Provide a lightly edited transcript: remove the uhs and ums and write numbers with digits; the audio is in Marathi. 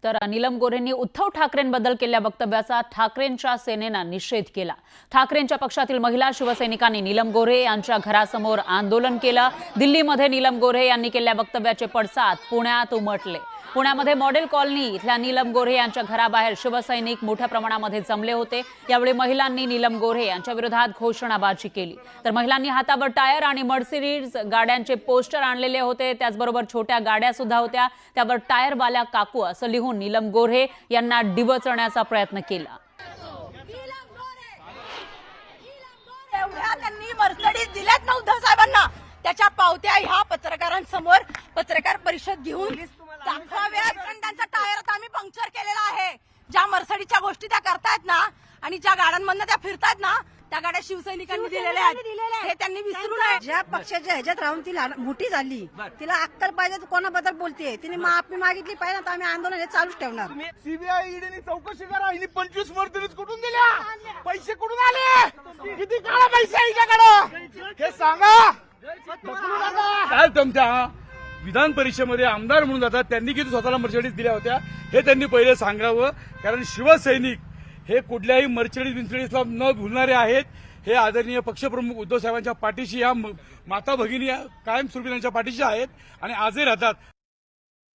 तर नीलम गोऱ्हेंनी उद्धव ठाकरेंबद्दल केलेल्या वक्तव्याचा ठाकरेंच्या सेनेनं निषेध केला। ठाकरेंच्या पक्षातील महिला शिवसैनिकांनी नीलम गोऱ्हे यांच्या घरासमोर आंदोलन केलं। दिल्लीमध्ये नीलम गोऱ्हे यांनी केलेल्या वक्तव्याचे पडसाद पुण्यात उमटले। पुण्यामध्ये मॉडेल कॉलनी इथल्या नीलम गोऱ्हे यांच्या घराबाहेर शिवसैनिक मोठ्या प्रमाणामध्ये जमले होते। यावेळी महिलांनी नीलम गोऱ्हे यांच्या विरोधात घोषणाबाजी केली। तर महिलांनी हातावर टायर आणि मर्सिडीज गाड्यांचे पोस्टर आणलेले होते। त्याचबरोबर छोट्या गाड्या सुद्धा होत्या, त्यावर टायरवाल्या काकू असं लिहून नीलम गोऱ्हे यांना डिवचण्याचा प्रयत्न केला। त्यांनी मर्सिडीज दिल्यात ना उद्धव साहेबांना, त्याच्या पावत्या ह्या पत्रकारांसमोर पत्रकार परिषद घेऊन दाखवाव्यात। पण त्यांचा टायर आता आम्ही पंक्चर केलेला आहे। ज्या मर्सिडीजच्या गोष्टी त्या करतायत ना आणि ज्या गाड्यांमधनं त्या फिरतायत ना, त्या गाड्या शिवसैनिकांनी दिलेल्या आहेत, हे त्यांनी विसरू नये। ज्या पक्षाच्या ह्याच्यात राहून ती मोठी झाली, तिला अक्कल पाहिजे तर कोणाबद्दल बोलते। तिने माफी मागितली पाहिजे तर आम्ही आंदोलन हे चालूच ठेवणार। सीबीआय ईडीने चौकशी करा, हिने 25 मर्सिडीज कुठून दिल्या, पैसे कुठून आले, किती काळा पैसे हिच्याकडे हे सांगा। काय तुमच्या विधान परिषदेमध्ये आमदार म्हणून जातात, त्यांनी किती स्वतःला मर्सिडीज दिल्या होत्या हे त्यांनी पहिले सांगावं। कारण शिवसैनिक हे कुठल्याही मर्सिडीजला न भुलणारे आहेत। हे आदरणीय पक्षप्रमुख उद्धव साहेबांच्या पाठीशी, या माता भगिनी कायमस्वरूपी त्यांच्या पाठीशी आहेत आणि आजही राहतात।